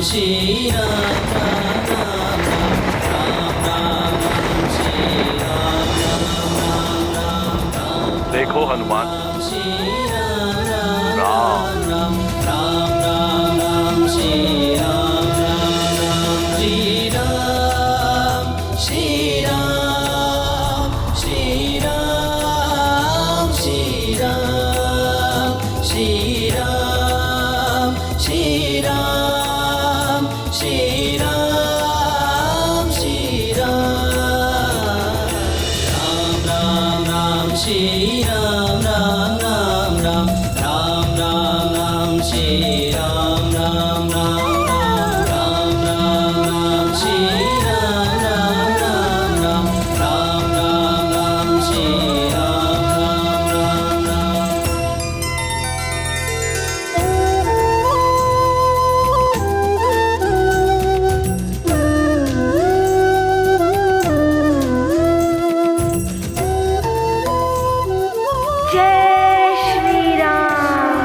श्री राम राम राम राम राम श्री राम राम राम राम। देखो हनुमान, राम राम राम राम राम श्री राम राम राम श्री राम श्री राम श्री राम श्री राम श्री राम श्री राम श्री राम श्री राम राम राम श्री राम राम राम राम राम राम राम श्री राम राम राम राम राम राम श्री राम राम राम राम राम राम राम श्री राम राम राम राम। जय श्री राम,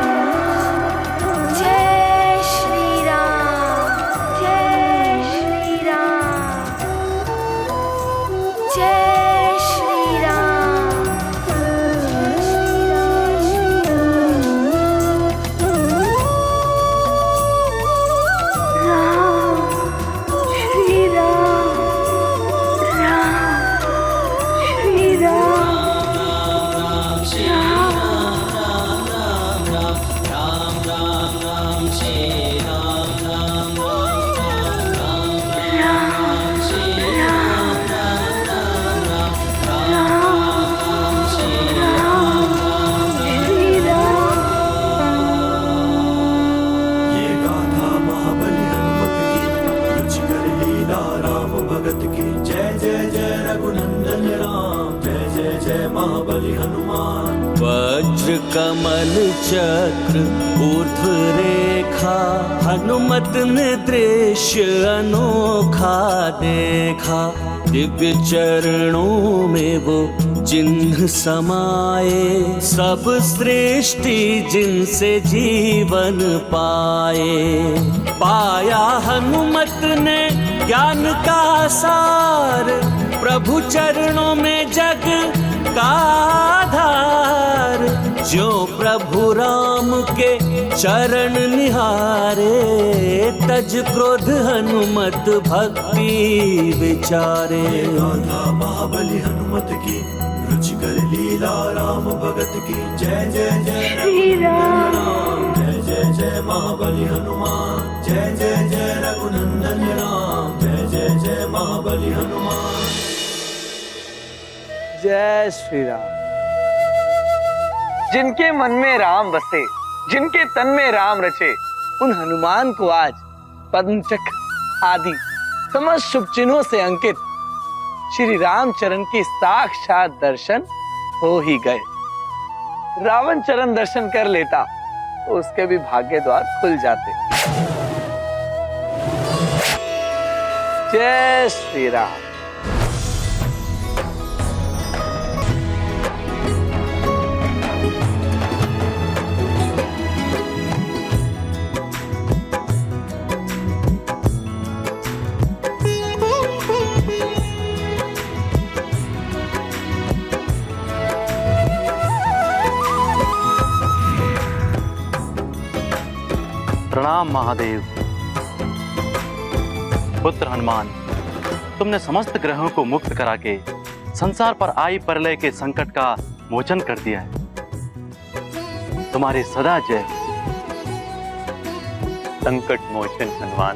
जय श्री राम, जय श्री राम, जय श्री राम, श्री राम, राम, श्री राम, ये गाथा महाबली हनुमत की, रुचिकर लीला राम भगत की। जय जय जय रघुनंदन राम, जय जय जय महाबली हनुमान। वज्र कमल चक्र ऊर्ध्व रेखा, हनुमत ने दृश्य अनोखा देखा। दिव्य चरणों में वो चिन्ह समाये, सब सृष्टि जिनसे जीवन पाए। पाया हनुमत ने ज्ञान का सार, प्रभु चरणों में जग का आधार। जो प्रभु राम के चरण निहारे, तज क्रोध हनुमत भक्ति विचारे। ये गाथा महाबली हनुमत की, रुचिकर लीला राम भगत की। जय जय जय श्री राम, राम, जय जय जय महाबली हनुमान। जय जय जय रघुनंदन राम, जय जय जय महाबली हनुमान। जय श्री राम। जिनके मन में राम बसे, जिनके तन में राम रचे, उन हनुमान को आज पद्म चक्र आदि समस्त शुभ चिन्हों से अंकित श्री रामचरण के साक्षात दर्शन हो ही गए। रावण चरण दर्शन कर लेता तो उसके भी भाग्य द्वार खुल जाते। जय श्री राम। प्रणाम महादेव। पुत्र हनुमान, तुमने समस्त ग्रहों को मुक्त करा के संसार पर आई प्रलय के संकट का मोचन कर दिया है। तुम्हारी सदा जय। संकट मोचन हनुमान,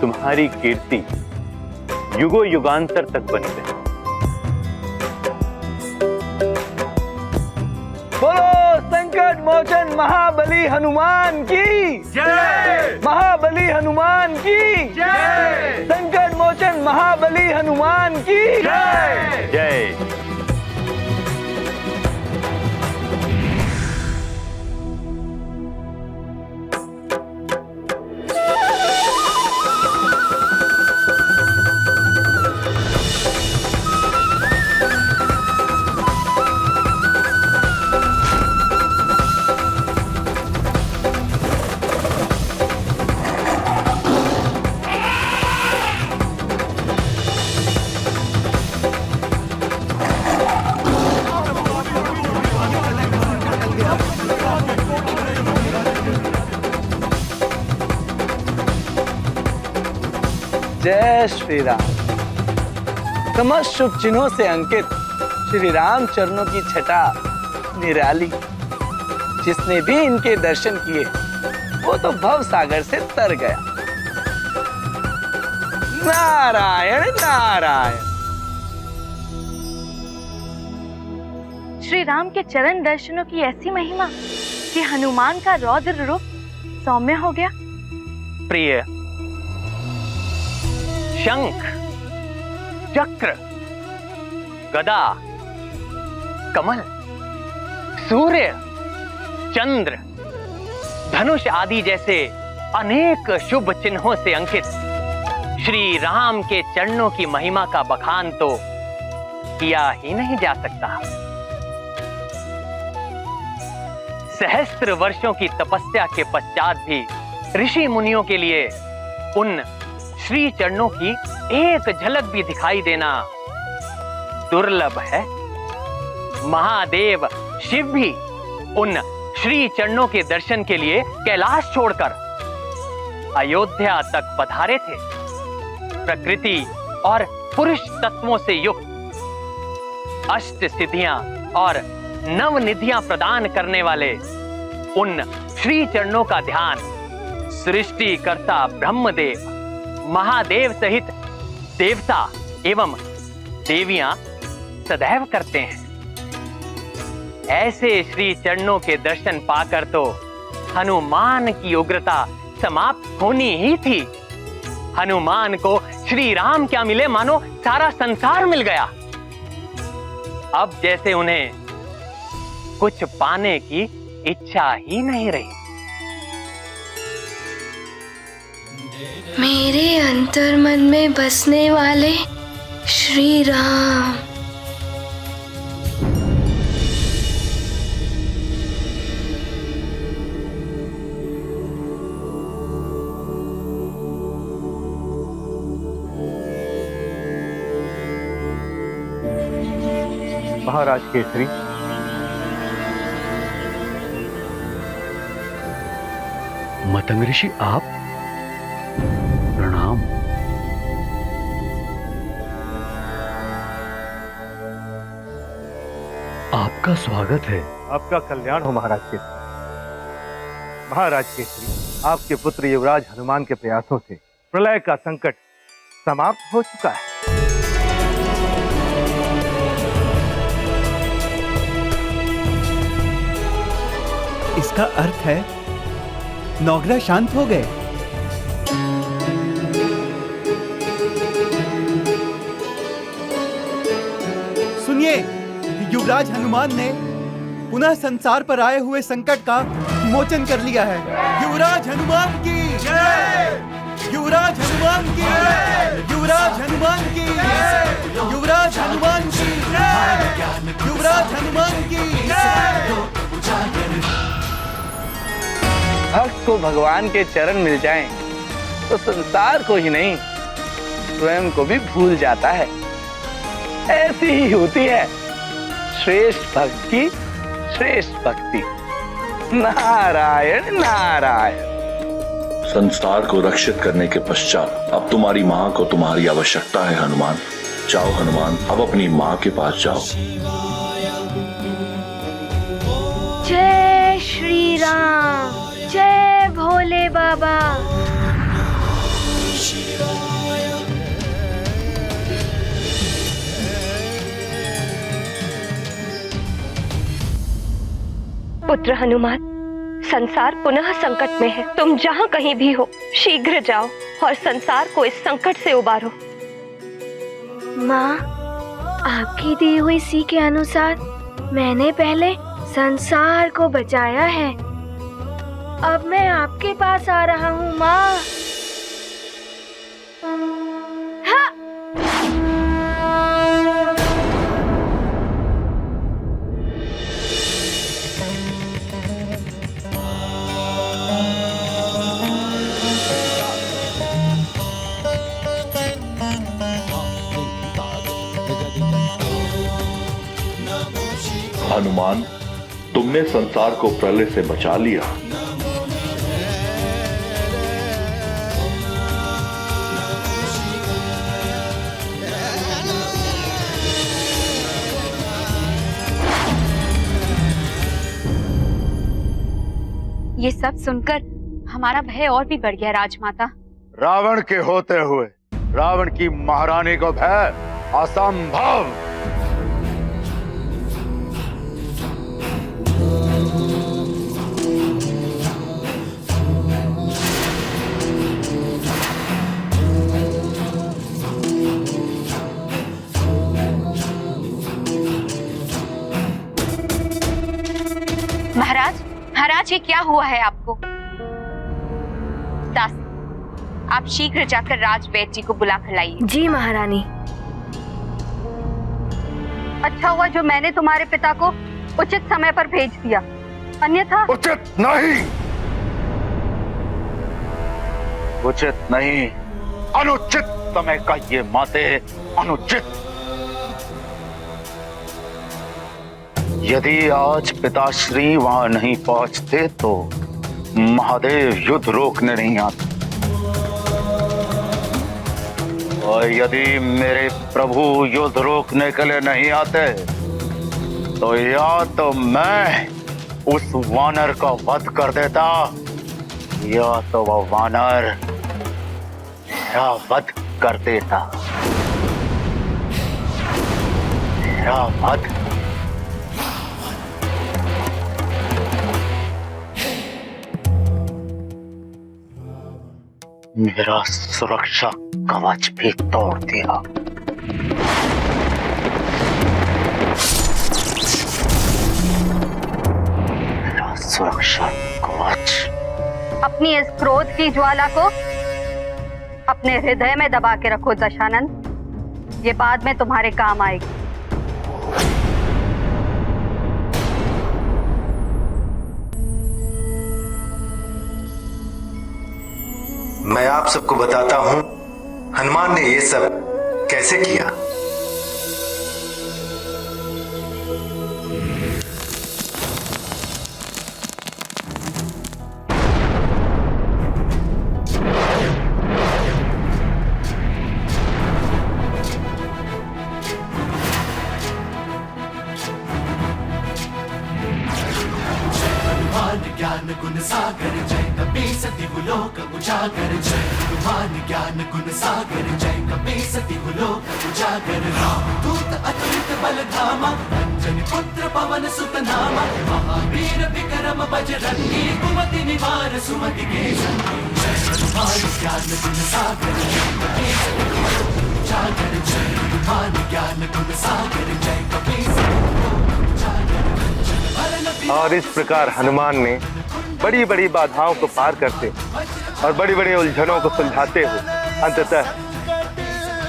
तुम्हारी कीर्ति युगों युगांतर तक बनी रहे। बोलो संकट मोचन महाबली हनुमान की जय। महाबली हनुमान की जय। संकट मोचन महाबली हनुमान की जय। जय। जय श्री राम। समस्त शुभ चिन्हों से अंकित श्री राम चरणों की छटा निराली। जिसने भी इनके दर्शन किए वो तो भव सागर से तर गया। नारायण नारायण। श्री राम के चरण दर्शनों की ऐसी महिमा कि हनुमान का रौद्र रूप सौम्य हो गया। प्रिय, शंख, चक्र, गदा, कमल, सूर्य, चंद्र, धनुष आदि जैसे अनेक शुभ चिन्हों से अंकित श्री राम के चरणों की महिमा का बखान तो किया ही नहीं जा सकता। सहस्त्र वर्षों की तपस्या के पश्चात भी ऋषि मुनियों के लिए उन श्री चरणों की एक झलक भी दिखाई देना दुर्लभ है। महादेव शिव भी उन श्री चरणों के दर्शन के लिए कैलाश छोड़कर अयोध्या तक पधारे थे। प्रकृति और पुरुष तत्वों से युक्त अष्ट सिद्धियां और नव निधियां प्रदान करने वाले उन श्री चरणों का ध्यान सृष्टिकर्ता ब्रह्मदेव, महादेव सहित देवता एवं देवियां सदैव करते हैं। ऐसे श्री चरणों के दर्शन पाकर तो हनुमान की उग्रता समाप्त होनी ही थी। हनुमान को श्री राम क्या मिले मानो सारा संसार मिल गया। अब जैसे उन्हें कुछ पाने की इच्छा ही नहीं रही। मेरे अंतर्मन में बसने वाले श्री राम। महाराज केसरी, मतंग ऋषि आप, प्रणाम। आपका स्वागत है। आपका कल्याण हो महाराज केसरी। महाराज केसरी, आपके पुत्र युवराज हनुमान के प्रयासों से प्रलय का संकट समाप्त हो चुका है। इसका अर्थ है नौग्रह शांत हो गए। सुनिए, युवराज हनुमान ने पुनः संसार पर आए हुए संकट का मोचन कर लिया है। युवराज हनुमान की जय! युवराज हनुमान की जय! युवराज हनुमान की जय! युवराज हनुमान की जय! युवराज हनुमान की जय! भक्त को भगवान के चरण मिल जाएं तो संसार को ही नहीं स्वयं को भी भूल जाता है। ऐसी ही होती है श्रेष्ठ भक्त की श्रेष्ठ भक्ति। नारायण नारायण। संसार को रक्षित करने के पश्चात अब तुम्हारी माँ को तुम्हारी आवश्यकता है हनुमान। जाओ हनुमान, अब अपनी माँ के पास जाओ। जय श्री राम, जय भोले बाबा। पुत्र हनुमान, संसार पुनः संकट में है। तुम जहाँ कहीं भी हो शीघ्र जाओ और संसार को इस संकट से उबारो। माँ, आपकी दी हुई सी के अनुसार मैंने पहले संसार को बचाया है। अब मैं आपके पास आ रहा हूँ माँ। हनुमान, तुमने संसार को प्रलय से बचा लिया। ये सब सुनकर हमारा भय और भी बढ़ गया राजमाता। रावण के होते हुए रावण की महारानी को भय? असंभव। महाराज, महाराज, ये क्या हुआ है आपको? दास, आप शीघ्र जाकर राजवैद्य जी को बुला कर लाइए। जी महारानी। अच्छा हुआ जो मैंने तुम्हारे पिता को उचित समय पर भेज दिया, अन्यथा। उचित नहीं, उचित नहीं, अनुचित समय का ये माते, अनुचित। यदि आज पिताश्री वहां नहीं पहुंचते तो महादेव युद्ध रोकने नहीं आते, और यदि मेरे प्रभु युद्ध रोकने के लिए नहीं आते तो या तो मैं उस वानर का वध कर देता, या तो वह वानर मेरा वध कर देता। मेरा वध। मेरा सुरक्षा कवच भी तोड़ दिया। मेरा सुरक्षा कवच। अपनी इस क्रोध की ज्वाला को अपने हृदय में दबा के रखो दशानंद, ये बाद में तुम्हारे काम आएगी। मैं आप सबको बताता हूं हनुमान ने ये सब कैसे किया। ज्ञान गुण सागर जय कपीस दिवलोक उजागर जय हनुमान ज्ञान गुण सागर जय कपीस दिवलोक उजागर राम दूत अतुलित बल धामा अंजनी पुत्र पवन सुत नामा महावीर विक्रम बजरंगी कुमति निवार सुमति के संगी जय हनुमान ज्ञान गुण सागर जय कपीस दिवलोक उजागर जय हनुमान ज्ञान गुण सागर जय कपीस दिवलोक उजागर। और इस प्रकार हनुमान ने बड़ी बड़ी बाधाओं को पार करते और बड़ी बड़ी उलझनों को सुलझाते हुए अंततः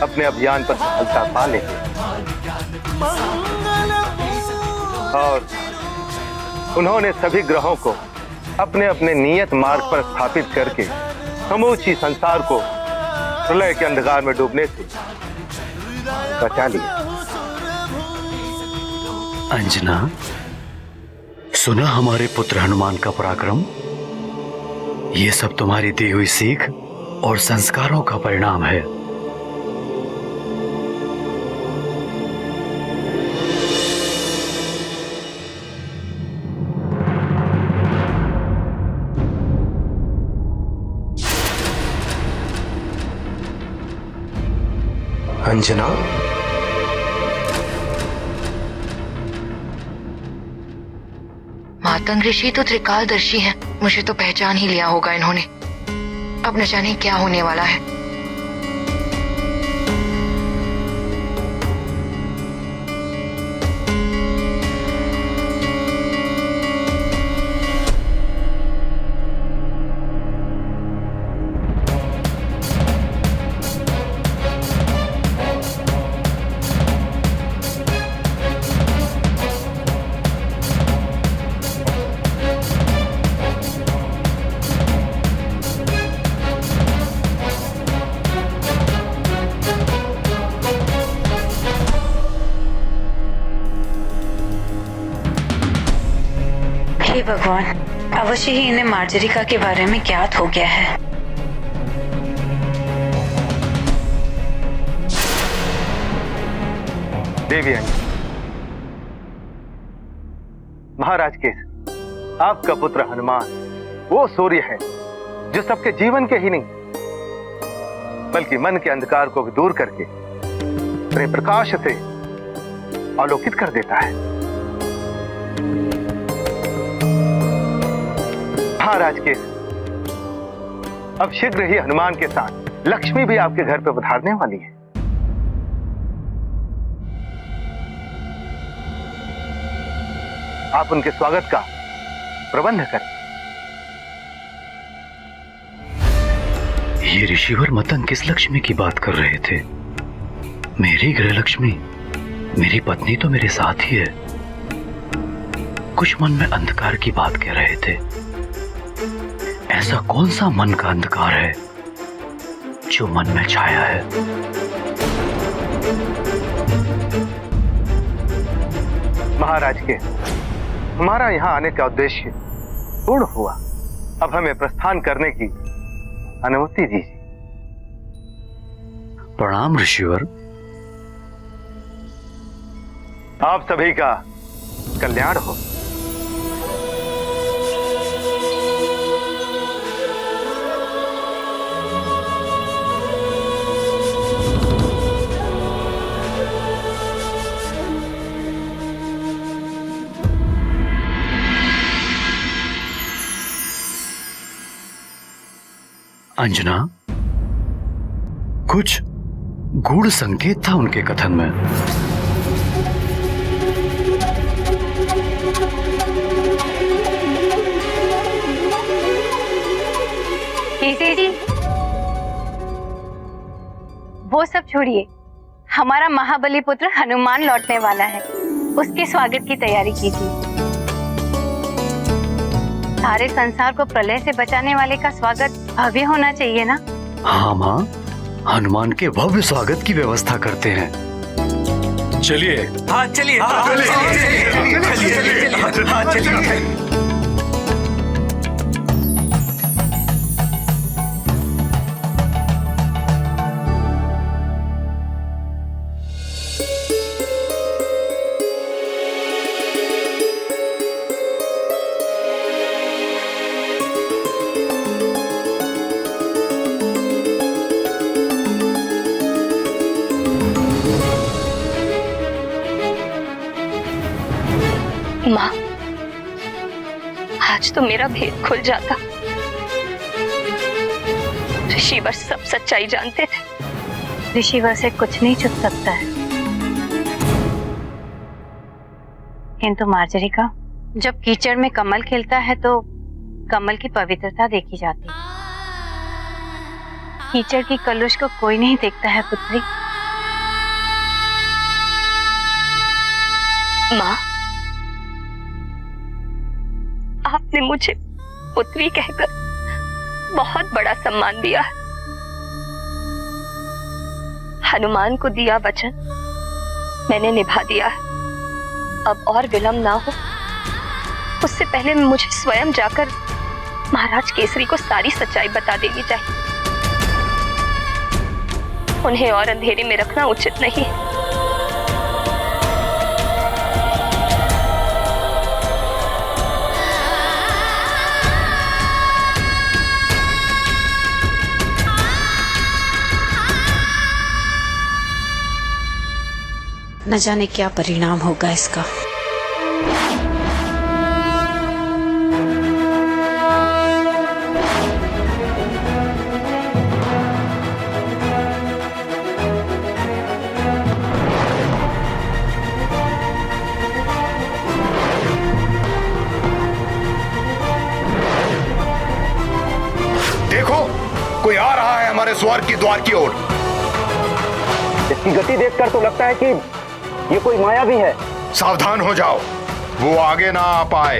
अपने अभियान पर सफलता पा लेते और उन्होंने सभी ग्रहों को अपने अपने नियत मार्ग पर स्थापित करके समूची संसार को प्रलय के अंधकार में डूबने से बचा लिया। अंजना, सुना हमारे पुत्र हनुमान का पराक्रम? ये सब तुम्हारी दी हुई सीख और संस्कारों का परिणाम है। अंजना, मातंग ऋषि तो त्रिकालदर्शी हैं, मुझे तो पहचान ही लिया होगा इन्होंने। अब न जाने क्या होने वाला है। हे भगवान, अवश्य ही इन्हें मार्जरिका के बारे में ज्ञात हो गया है। देवी महाराज के आपका पुत्र हनुमान वो सूर्य है जो सबके जीवन के ही नहीं बल्कि मन के अंधकार को भी दूर करके अपने प्रकाश से आलोकित कर देता है। महाराज के अब शीघ्र ही हनुमान के साथ लक्ष्मी भी आपके घर पे पधारने वाली है। आप उनके स्वागत का प्रबंध करें। ये ऋषिवर मतन किस लक्ष्मी की बात कर रहे थे? मेरी गृह लक्ष्मी, मेरी पत्नी तो मेरे साथ ही है। कुछ मन में अंधकार की बात कह रहे थे। ऐसा कौन सा मन का अंधकार है जो मन में छाया है? महाराज के हमारा यहां आने का उद्देश्य पूर्ण हुआ। अब हमें प्रस्थान करने की अनुमति दीजिए। प्रणाम ऋषिवर। आप सभी का कल्याण हो। अंजना, कुछ गूढ़ संकेत था उनके कथन में। जी, वो सब छोड़िए, हमारा महाबली पुत्र हनुमान लौटने वाला है। उसके स्वागत की तैयारी कीजिए। सारे संसार को प्रलय से बचाने वाले का स्वागत भव्य होना चाहिए ना? हाँ माँ, हनुमान के भव्य स्वागत की व्यवस्था करते हैं। चलिए। हाँ चलिए, चलिए। माँ, आज तो मेरा भेद खुल जाता। ऋषिवर सब सच्चाई जानते थे। ऋषिवर से कुछ नहीं छुप सकता है। किंतु मार्जरिका, जब कीचड़ में कमल खिलता है तो कमल की पवित्रता देखी जाती है। कीचड़ की कलुष को कोई नहीं देखता है पुत्री। माँ, आपने मुझे पुत्री कहकर बहुत बड़ा सम्मान दिया है। हनुमान को दिया वचन मैंने निभा दिया है। अब और विलंब ना हो, उससे पहले मुझे स्वयं जाकर महाराज केसरी को सारी सच्चाई बता देनी चाहिए। उन्हें और अंधेरे में रखना उचित नहीं है। न जाने क्या परिणाम होगा इसका। देखो, कोई आ रहा है हमारे स्वर्ग की द्वार की ओर। इसकी गति देखकर तो लगता है कि ये कोई माया भी है। सावधान हो जाओ, वो आगे ना आ पाए।